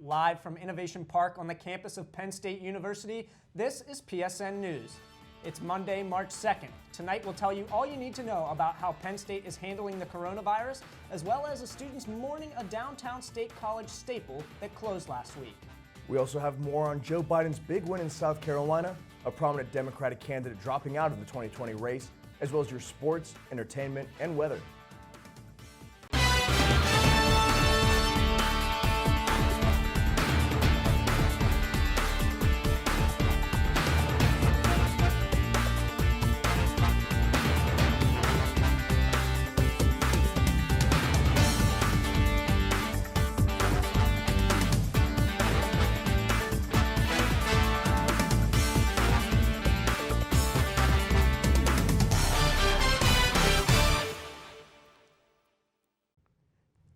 Live from Innovation Park on the campus of Penn State University, this is PSN News. It's Monday, March 2nd. Tonight we'll tell you all you need to know about how Penn State is handling the coronavirus, as well as the students mourning a downtown State College staple that closed last week. We also have more on Joe Biden's big win in South Carolina, a prominent Democratic candidate dropping out of the 2020 race, as well as your sports, entertainment, and weather.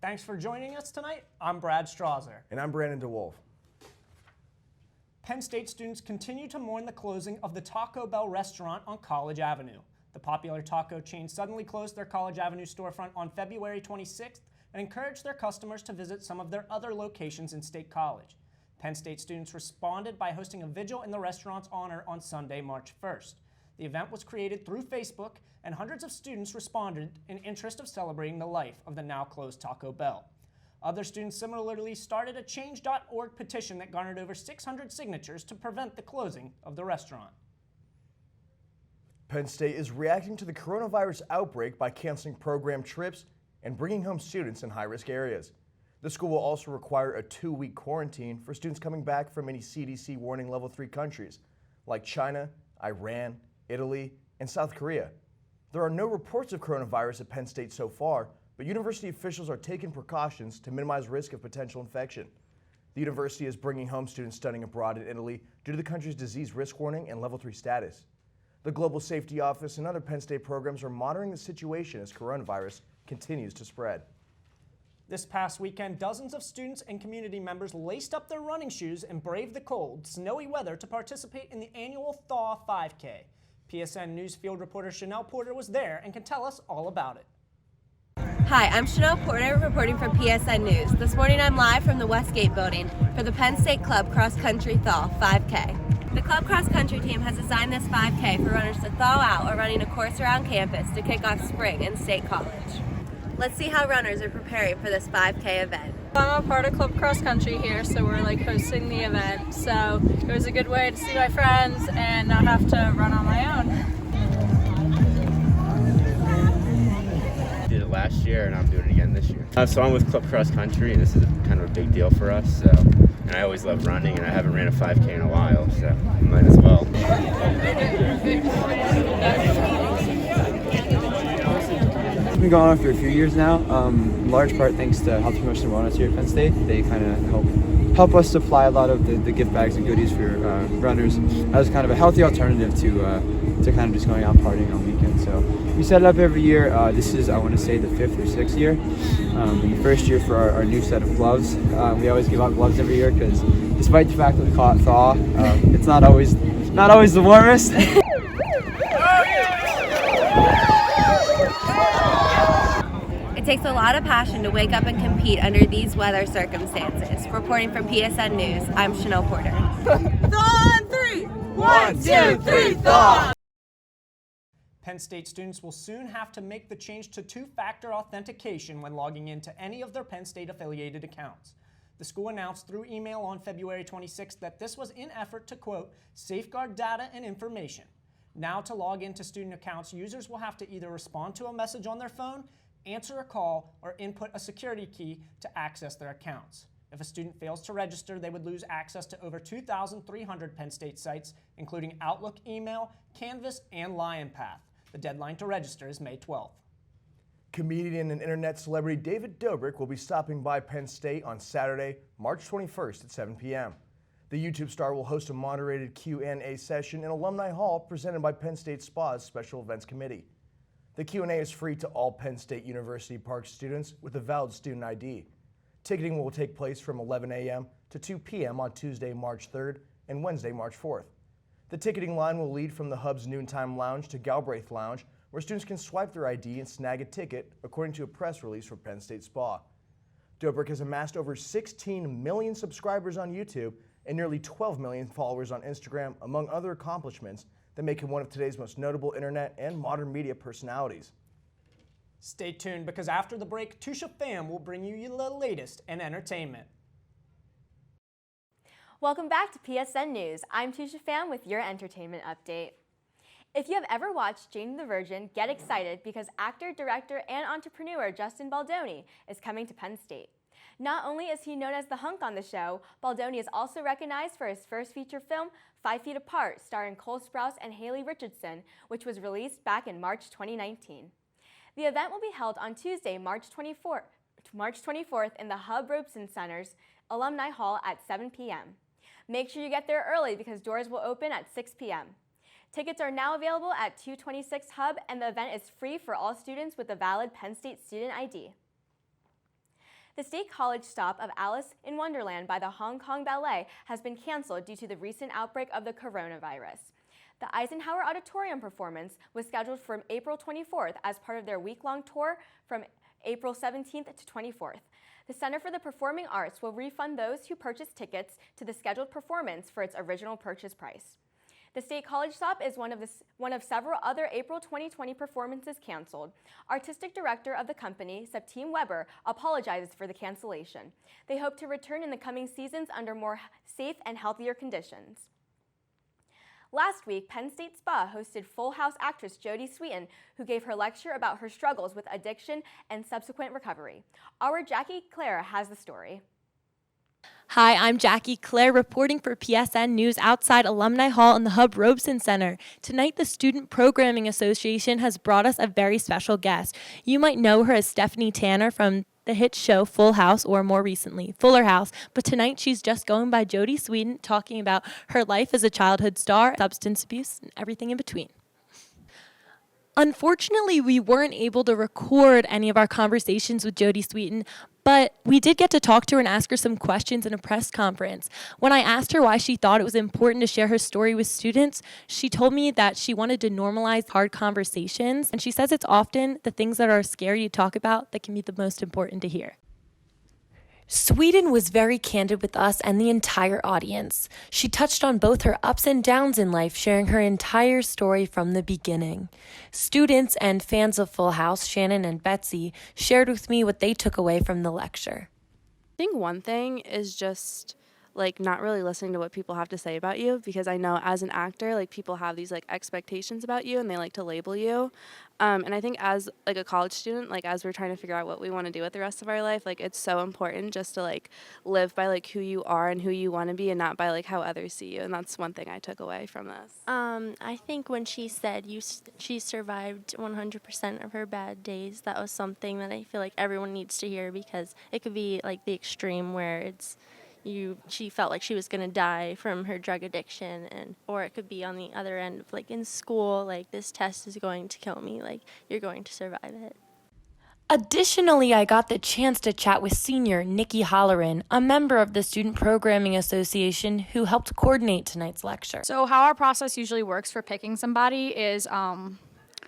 Thanks for joining us tonight. I'm Brad Strawser. And I'm Brannon DeWolf. Penn State students continue to mourn the closing of the Taco Bell restaurant on College Avenue. The popular taco chain suddenly closed their College Avenue storefront on February 26th and encouraged their customers to visit some of their other locations in State College. Penn State students responded by hosting a vigil in the restaurant's honor on Sunday, March 1st. The event was created through Facebook, and hundreds of students responded in interest of celebrating the life of the now closed Taco Bell. Other students similarly started a change.org petition that garnered over 600 signatures to prevent the closing of the restaurant. Penn State is reacting to the coronavirus outbreak by canceling program trips and bringing home students in high-risk areas. The school will also require a 2-week quarantine for students coming back from any CDC warning level 3 countries like China, Iran, Italy, and South Korea. There are no reports of coronavirus at Penn State so far, but university officials are taking precautions to minimize risk of potential infection. The university is bringing home students studying abroad in Italy due to the country's disease risk warning and level 3 status. The Global Safety Office and other Penn State programs are monitoring the situation as coronavirus continues to spread. This past weekend, dozens of students and community members laced up their running shoes and braved the cold, snowy weather to participate in the annual Thaw 5K. PSN News field reporter Chanel Porter was there and can tell us all about it. Hi, I'm Chanel Porter reporting from PSN News. This morning I'm live from the Westgate building for the Penn State Club Cross Country Thaw 5K. The club cross country team has designed this 5K for runners to thaw out while running a course around campus to kick off spring in State College. Let's see how runners are preparing for this 5K event. I'm a part of Club Cross Country here, so we're hosting the event. So it was a good way to see my friends and not have to run on my own. I did it last year and I'm doing it again this year. So I'm with Club Cross Country, and this is kind of a big deal for us. And I always love running, and I haven't ran a 5K in a while, so I might as well. It's been going on for a few years now, in large part thanks to Health Promotion and Wellness here at Penn State. They kind of help us supply a lot of the gift bags and goodies for runners as kind of a healthy alternative to kind of just going out partying on weekends. So we set it up every year. This is, I want to say, the 5th or 6th year. And the first year for our new set of gloves. We always give out gloves every year because despite the fact that we call it thaw, it's not always the warmest. It takes a lot of passion to wake up and compete under these weather circumstances. Reporting from PSN News, I'm Chanel Porter. Thaw on 3! 1, 2, 3, thaw! Penn State students will soon have to make the change to 2-factor authentication when logging into any of their Penn State affiliated accounts. The school announced through email on February 26th that this was in effort to, quote, safeguard data and information. Now to log into student accounts, users will have to either respond to a message on their phone, answer a call, or input a security key to access their accounts. If a student fails to register, they would lose access to over 2,300 Penn State sites, including Outlook email, Canvas, and LionPath. The deadline to register is May 12th. Comedian and internet celebrity David Dobrik will be stopping by Penn State on Saturday, March 21st at 7 p.m. The YouTube star will host a moderated Q&A session in Alumni Hall presented by Penn State SPA's Special Events Committee. The Q&A is free to all Penn State University Park students with a valid student ID. Ticketing will take place from 11 a.m. to 2 p.m. on Tuesday, March 3rd and Wednesday, March 4th. The ticketing line will lead from the Hub's Noontime Lounge to Galbraith Lounge, where students can swipe their ID and snag a ticket, according to a press release from Penn State SPA. Dobrik has amassed over 16 million subscribers on YouTube and nearly 12 million followers on Instagram, among other accomplishments that make him one of today's most notable internet and modern media personalities. Stay tuned because after the break, Tusha Pham will bring you the latest in entertainment. Welcome back to PSN News. I'm Tusha Pham with your entertainment update. If you have ever watched Jane the Virgin, get excited because actor, director, and entrepreneur Justin Baldoni is coming to Penn State. Not only is he known as the hunk on the show, Baldoni is also recognized for his first feature film, 5 Feet Apart, starring Cole Sprouse and Haley Richardson, which was released back in March 2019. The event will be held on Tuesday, March 24th in the Hub Robeson Center's Alumni Hall at 7 p.m. Make sure you get there early because doors will open at 6 p.m. Tickets are now available at 226 Hub, and the event is free for all students with a valid Penn State student ID. The State College stop of Alice in Wonderland by the Hong Kong Ballet has been canceled due to the recent outbreak of the coronavirus. The Eisenhower Auditorium performance was scheduled for April 24th as part of their week-long tour from April 17th to 24th. The Center for the Performing Arts will refund those who purchased tickets to the scheduled performance for its original purchase price. The State College stop is one of several other April 2020 performances canceled. Artistic director of the company, Septime Weber, apologizes for the cancellation. They hope to return in the coming seasons under more safe and healthier conditions. Last week, Penn State Spa hosted Full House actress Jodie Sweetin, who gave her lecture about her struggles with addiction and subsequent recovery. Our Jackie Clare has the story. Hi, I'm Jackie Clare reporting for PSN News outside Alumni Hall in the Hub Robeson Center. Tonight, the Student Programming Association has brought us a very special guest. You might know her as Stephanie Tanner from the hit show Full House, or more recently, Fuller House. But tonight, she's just going by Jodie Sweetin, talking about her life as a childhood star, substance abuse, and everything in between. Unfortunately, we weren't able to record any of our conversations with Jodie Sweetin, but we did get to talk to her and ask her some questions in a press conference. When I asked her why she thought it was important to share her story with students, she told me that she wanted to normalize hard conversations, and she says it's often the things that are scary to talk about that can be the most important to hear. Sweetin was very candid with us and the entire audience. She touched on both her ups and downs in life, sharing her entire story from the beginning. Students and fans of Full House, Shannon and Betsy, shared with me what they took away from the lecture. I think one thing is just not really listening to what people have to say about you, because I know as an actor, people have these expectations about you and they like to label you. And I think as a college student, as we're trying to figure out what we want to do with the rest of our life, it's so important just to live by who you are and who you want to be and not by how others see you. And that's one thing I took away from this. I think when she said she survived 100% of her bad days, that was something that I feel like everyone needs to hear, because it could be the extreme where she felt like she was going to die from her drug addiction, or it could be on the other end of in school, this test is going to kill me, you're going to survive it. Additionally, I got the chance to chat with senior Nikki Holleran, a member of the Student Programming Association who helped coordinate tonight's lecture. So how our process usually works for picking somebody is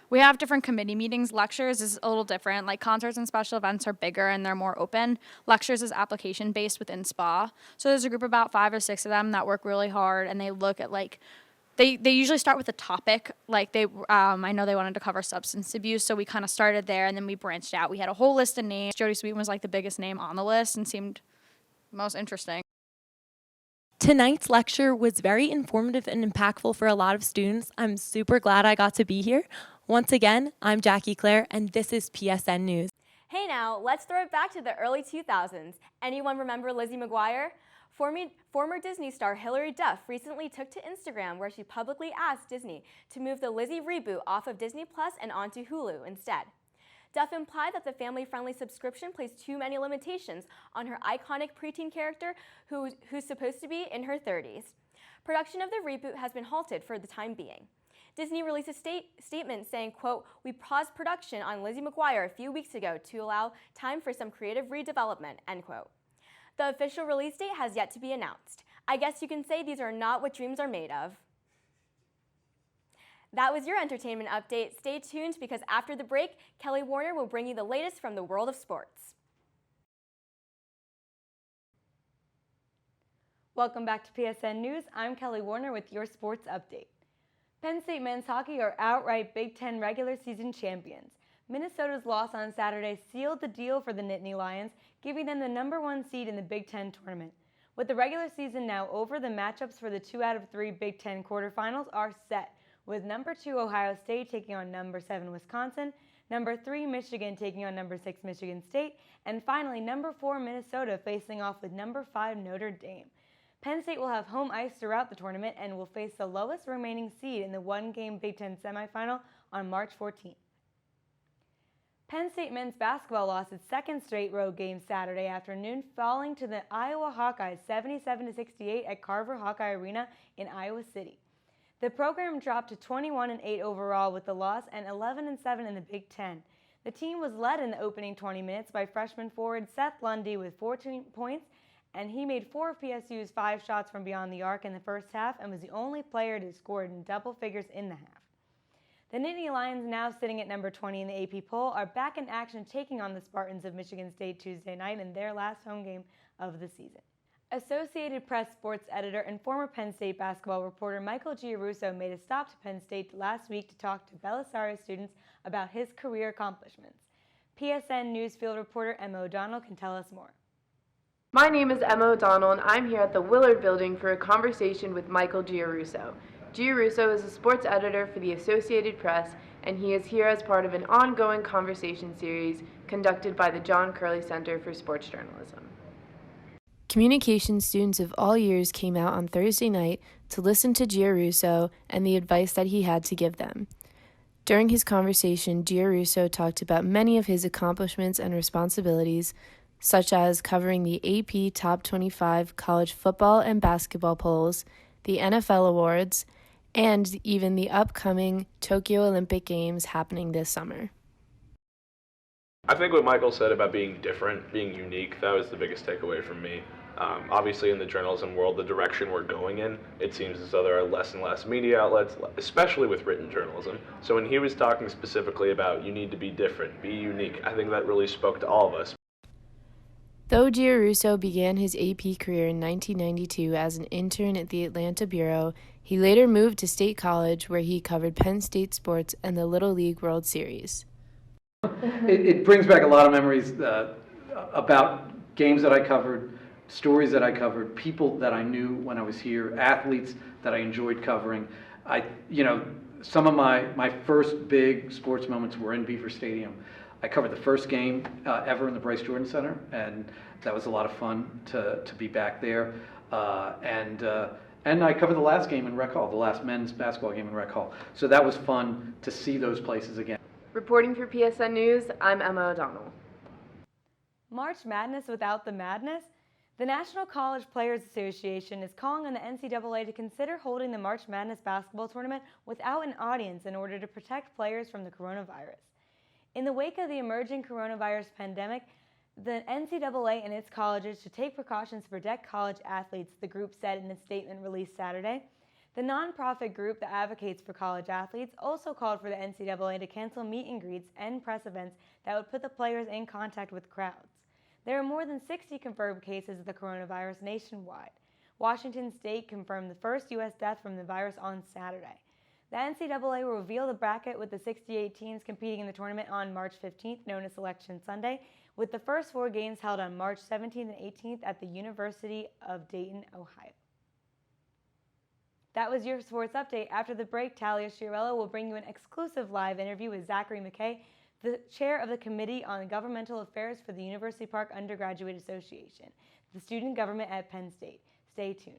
we have different committee meetings. Lectures is a little different. Concerts and special events are bigger and they're more open. Lectures is application-based within SPA. So there's a group of about 5 or 6 of them that work really hard, and they look at they usually start with a topic. I know they wanted to cover substance abuse, so we kind of started there and then we branched out. We had a whole list of names. Jodie Sweetin was the biggest name on the list and seemed most interesting. Tonight's lecture was very informative and impactful for a lot of students. I'm super glad I got to be here. Once again, I'm Jackie Clare, and this is PSN News. Hey now, let's throw it back to the early 2000s. Anyone remember Lizzie McGuire? Former Disney star Hilary Duff recently took to Instagram where she publicly asked Disney to move the Lizzie reboot off of Disney Plus and onto Hulu instead. Duff implied that the family-friendly subscription placed too many limitations on her iconic preteen character who's supposed to be in her 30s. Production of the reboot has been halted for the time being. Disney released a statement saying, quote, "We paused production on Lizzie McGuire a few weeks ago to allow time for some creative redevelopment," end quote. The official release date has yet to be announced. I guess you can say these are not what dreams are made of. That was your entertainment update. Stay tuned because after the break, Kelly Warner will bring you the latest from the world of sports. Welcome back to PSN News. I'm Kelly Warner with your sports update. Penn State men's hockey are outright Big Ten regular season champions. Minnesota's loss on Saturday sealed the deal for the Nittany Lions, giving them the #1 seed in the Big Ten tournament. With the regular season now over, the matchups for the 2 out of 3 Big Ten quarterfinals are set, with #2 Ohio State taking on #7 Wisconsin, #3 Michigan taking on #6 Michigan State, and finally #4 Minnesota facing off with #5 Notre Dame. Penn State will have home ice throughout the tournament and will face the lowest remaining seed in the one-game Big Ten semifinal on March 14th. Penn State men's basketball lost its second straight road game Saturday afternoon, falling to the Iowa Hawkeyes 77-68 at Carver Hawkeye Arena in Iowa City. The program dropped to 21-8 overall with the loss and 11-7 in the Big Ten. The team was led in the opening 20 minutes by freshman forward Seth Lundy with 14 points, and he made 4 of PSU's 5 shots from beyond the arc in the first half and was the only player to score in double figures in the half. The Nittany Lions, now sitting at #20 in the AP poll, are back in action taking on the Spartans of Michigan State Tuesday night in their last home game of the season. Associated Press sports editor and former Penn State basketball reporter Michael Giarrusso made a stop to Penn State last week to talk to Belisarius students about his career accomplishments. PSN News field reporter Emma O'Donnell can tell us more. My name is Emma O'Donnell, and I'm here at the Willard Building for a conversation with Michael Giarrusso. Giarrusso is a sports editor for the Associated Press, and he is here as part of an ongoing conversation series conducted by the John Curley Center for Sports Journalism. Communication students of all years came out on Thursday night to listen to Giarrusso and the advice that he had to give them. During his conversation, Giarrusso talked about many of his accomplishments and responsibilities, such as covering the AP Top 25 college football and basketball polls, the NFL awards, and even the upcoming Tokyo Olympic Games happening this summer. I think what Michael said about being different, being unique, that was the biggest takeaway from me. Obviously in the journalism world, the direction we're going in, it seems as though there are less and less media outlets, especially with written journalism. So when he was talking specifically about you need to be different, be unique, I think that really spoke to all of us. Though Giarrusso began his AP career in 1992 as an intern at the Atlanta Bureau, he later moved to State College where he covered Penn State sports and the Little League World Series. It brings back a lot of memories about games that I covered, stories that I covered, people that I knew when I was here, athletes that I enjoyed covering. Some of my first big sports moments were in Beaver Stadium. I covered the first game ever in the Bryce Jordan Center, and that was a lot of fun to be back there. And I covered the last game in Rec Hall, the last men's basketball game in Rec Hall. So that was fun to see those places again. Reporting for PSN News, I'm Emma O'Donnell. March Madness without the madness? The National College Players Association is calling on the NCAA to consider holding the March Madness basketball tournament without an audience in order to protect players from the coronavirus. In the wake of the emerging coronavirus pandemic, the NCAA and its colleges should take precautions to protect college athletes, the group said in a statement released Saturday. The nonprofit group that advocates for college athletes also called for the NCAA to cancel meet and greets and press events that would put the players in contact with crowds. There are more than 60 confirmed cases of the coronavirus nationwide. Washington State confirmed the first U.S. death from the virus on Saturday. The NCAA will reveal the bracket with the 68 teams competing in the tournament on March 15th, known as Selection Sunday, with the first 4 games held on March 17th and 18th at the University of Dayton, Ohio. That was your sports update. After the break, Talia Chiarello will bring you an exclusive live interview with Zachary McKay, the chair of the Committee on Governmental Affairs for the University Park Undergraduate Association, the student government at Penn State. Stay tuned.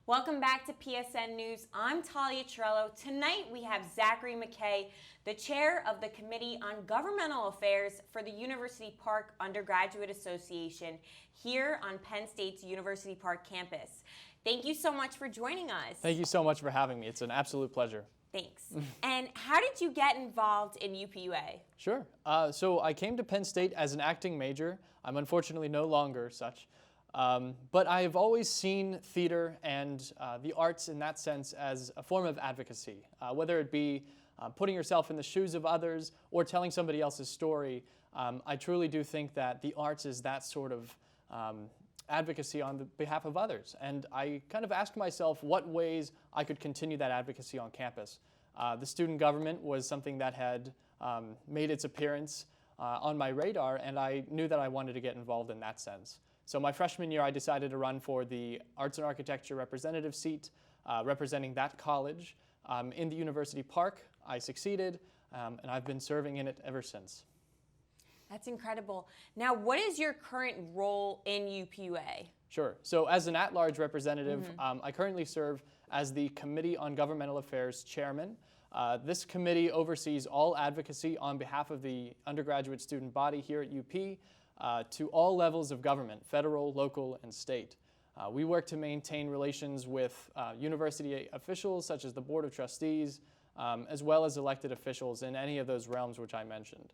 Welcome back to PSN News. I'm Talia Chiarello. Tonight we have Zachary McKay, the chair of the Committee on Governmental Affairs for the University Park Undergraduate Association here on Penn State's University Park campus. Thank you so much for joining us. Thank you so much for having me. It's an absolute pleasure. Thanks. And how did you get involved in UPUA? Sure. So I came to Penn State as an acting major. I'm unfortunately no longer such. But I've always seen theater and the arts in that sense as a form of advocacy, whether it be putting yourself in the shoes of others or telling somebody else's story. I truly do think that the arts is that sort of advocacy on the behalf of others. And I kind of asked myself what ways I could continue that advocacy on campus. The student government was something that had made its appearance on my radar, and I knew that I wanted to get involved in that sense. So my freshman year, I decided to run for the Arts and Architecture representative seat, representing that college in the University Park. I succeeded, and I've been serving in it ever since. That's incredible. Now, what is your current role in UPUA? Sure. So as an at-large representative, I currently serve as the Committee on Governmental Affairs Chairman. This committee oversees all advocacy on behalf of the undergraduate student body here at UP to all levels of government, federal, local, and state. We work to maintain relations with university officials such as the Board of Trustees, as well as elected officials in any of those realms which I mentioned.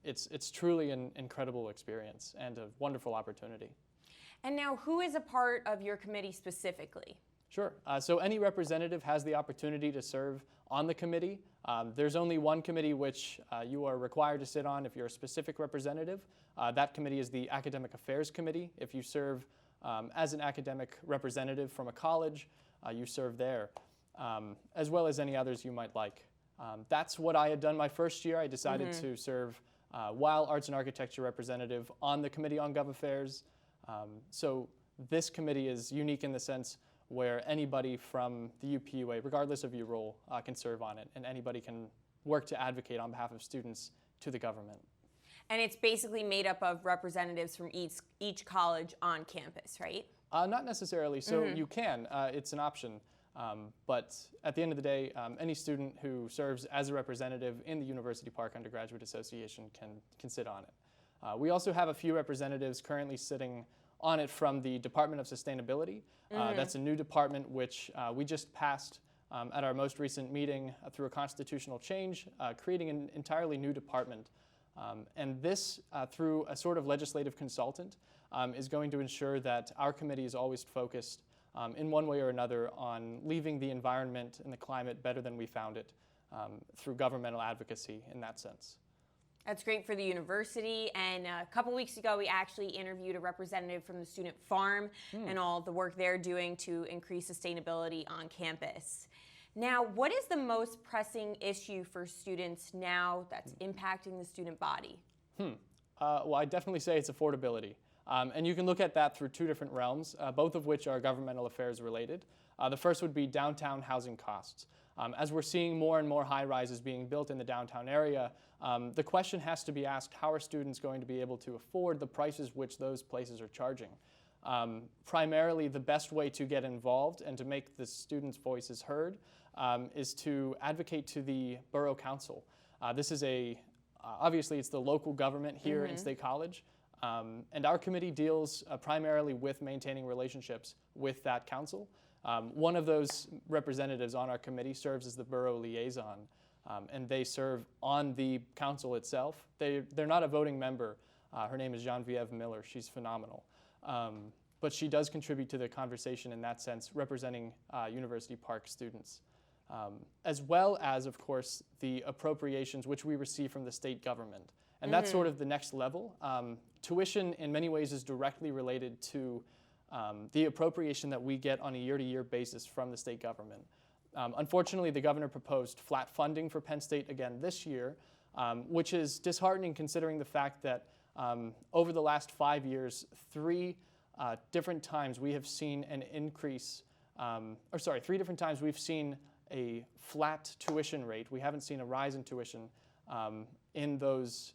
It's truly an incredible experience and a wonderful opportunity. And now, who is a part of your committee specifically? Sure. So any representative has the opportunity to serve on the committee. There's only one committee which you are required to sit on if you're a specific representative. That committee is the Academic Affairs Committee. If you serve as an academic representative from a college, you serve there, as well as any others you might like. That's what I had done my first year. I decided to serve while Arts and Architecture representative on the Committee on Gov Affairs. So this committee is unique in the sense where anybody from the UPUA, regardless of your role, can serve on it, and anybody can work to advocate on behalf of students to the government. And it's basically made up of representatives from each college on campus, right? Not necessarily. So you can. It's an option. But at the end of the day, any student who serves as a representative in the University Park Undergraduate Association can sit on it. We also have a few representatives currently sitting on it from the Department of Sustainability. That's a new department which we just passed at our most recent meeting through a constitutional change, creating an entirely new department. And this, through a sort of legislative consultant, is going to ensure that our committee is always focused in one way or another on leaving the environment and the climate better than we found it through governmental advocacy in that sense. That's great for the university. And a couple weeks ago, we actually interviewed a representative from the student farm and all the work they're doing to increase sustainability on campus. Now, what is the most pressing issue for students now that's impacting the student body? Well, I definitely say it's affordability. And you can look at that through two different realms, both of which are governmental affairs related. The first would be downtown housing costs. As we're seeing more and more high-rises being built in the downtown area, the question has to be asked, how are students going to be able to afford the prices which those places are charging? Primarily, the best way to get involved and to make the students' voices heard is to advocate to the borough council. This is obviously it's the local government here in State College, and our committee deals primarily with maintaining relationships with that council. One of those representatives on our committee serves as the borough liaison, and they serve on the council itself. They're not a voting member. Her name is Genevieve Miller. She's phenomenal. But she does contribute to the conversation in that sense, representing University Park students, as well as, of course, the appropriations which we receive from the state government. And that's sort of the next level. Tuition, in many ways, is directly related to the appropriation that we get on a year-to-year basis from the state government. Unfortunately, the governor proposed flat funding for Penn State again this year, which is disheartening considering the fact that over the last 5 years, three different times we have seen an increase, 3 different times we've seen a flat tuition rate. We haven't seen a rise in tuition in those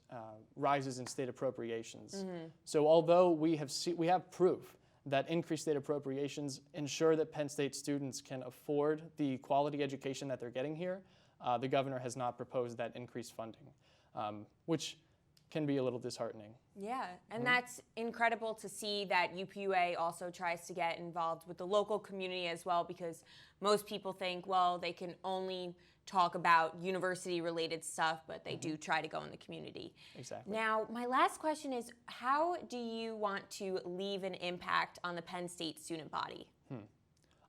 rises in state appropriations. So although we have proof that increased state appropriations ensure that Penn State students can afford the quality education that they're getting here, the governor has not proposed that increased funding, which can be a little disheartening. Yeah, and that's incredible to see that UPUA also tries to get involved with the local community as well, because most people think, well, they can only talk about university-related stuff, but they do try to go in the community. Exactly. Now, my last question is, how do you want to leave an impact on the Penn State student body?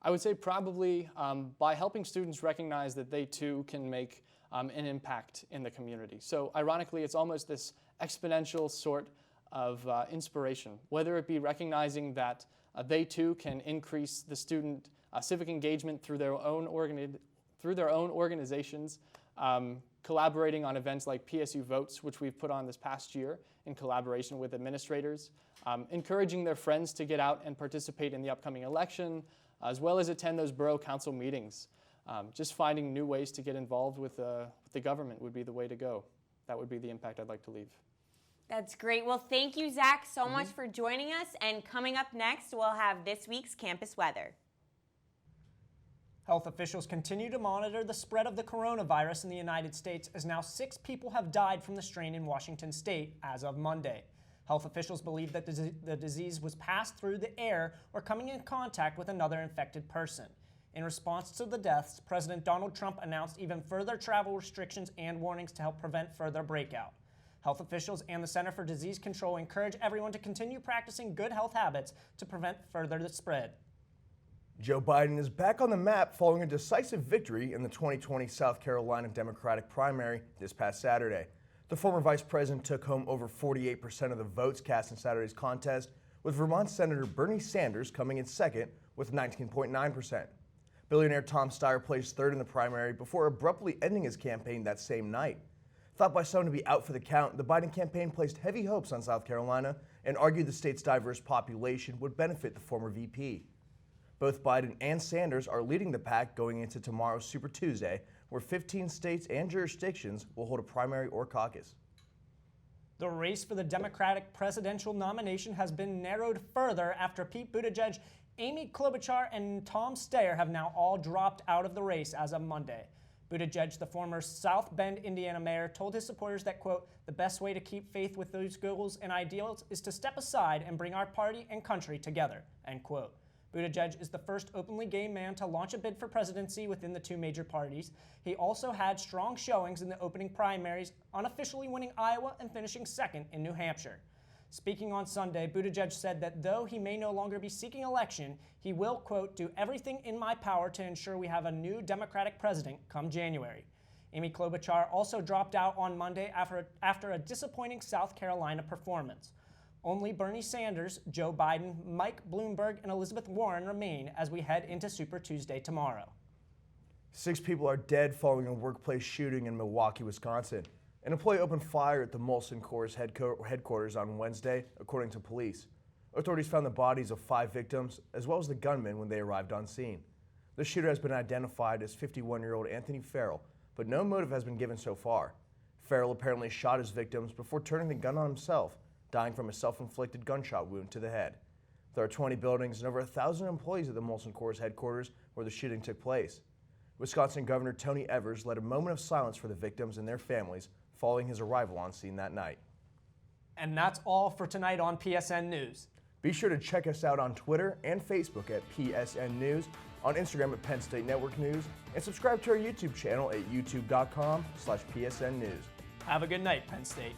I would say probably by helping students recognize that they too can make an impact in the community. So ironically, it's almost this exponential sort of inspiration, whether it be recognizing that they too can increase the student civic engagement through their own organizations, collaborating on events like PSU Votes, which we've put on this past year in collaboration with administrators, encouraging their friends to get out and participate in the upcoming election, as well as attend those borough council meetings. Just finding new ways to get involved with the government would be the way to go. That would be the impact I'd like to leave. That's great. Well, thank you, Zach, so much for joining us. And coming up next, we'll have this week's campus weather. Health officials continue to monitor the spread of the coronavirus in the United States, as now 6 people have died from the strain in Washington state as of Monday. Health officials believe that the disease was passed through the air or coming in contact with another infected person. In response to the deaths, President Donald Trump announced even further travel restrictions and warnings to help prevent further breakout. Health officials and the Center for Disease Control encourage everyone to continue practicing good health habits to prevent further spread. Joe Biden is back on the map following a decisive victory in the 2020 South Carolina Democratic primary this past Saturday. The former vice president took home over 48% of the votes cast in Saturday's contest, with Vermont Senator Bernie Sanders coming in second with 19.9%. Billionaire Tom Steyer placed third in the primary before abruptly ending his campaign that same night. Thought by some to be out for the count, the Biden campaign placed heavy hopes on South Carolina and argued the state's diverse population would benefit the former VP. Both Biden and Sanders are leading the pack going into tomorrow's Super Tuesday, where 15 states and jurisdictions will hold a primary or caucus. The race for the Democratic presidential nomination has been narrowed further after Pete Buttigieg, Amy Klobuchar, and Tom Steyer have now all dropped out of the race as of Monday. Buttigieg, the former South Bend, Indiana mayor, told his supporters that, quote, "The best way to keep faith with those goals and ideals is to step aside and bring our party and country together," end quote. Buttigieg is the first openly gay man to launch a bid for presidency within the 2 major parties. He also had strong showings in the opening primaries, unofficially winning Iowa and finishing second in New Hampshire. Speaking on Sunday, Buttigieg said that though he may no longer be seeking election, he will, quote, "do everything in my power to ensure we have a new Democratic president come January." Amy Klobuchar also dropped out on Monday after a disappointing South Carolina performance. Only Bernie Sanders, Joe Biden, Mike Bloomberg, and Elizabeth Warren remain as we head into Super Tuesday tomorrow. 6 people are dead following a workplace shooting in Milwaukee, Wisconsin. An employee opened fire at the Molson Coors headquarters on Wednesday, according to police. Authorities found the bodies of 5 victims, as well as the gunman when they arrived on scene. The shooter has been identified as 51-year-old Anthony Farrell, but no motive has been given so far. Farrell apparently shot his victims before turning the gun on himself, dying from a self-inflicted gunshot wound to the head. There are 20 buildings and over 1,000 employees at the Molson Coors headquarters where the shooting took place. Wisconsin Governor Tony Evers led a moment of silence for the victims and their families following his arrival on scene that night. And that's all for tonight on PSN News. Be sure to check us out on Twitter and Facebook at PSN News, on Instagram at Penn State Network News, and subscribe to our YouTube channel at youtube.com/PSN News. Have a good night, Penn State.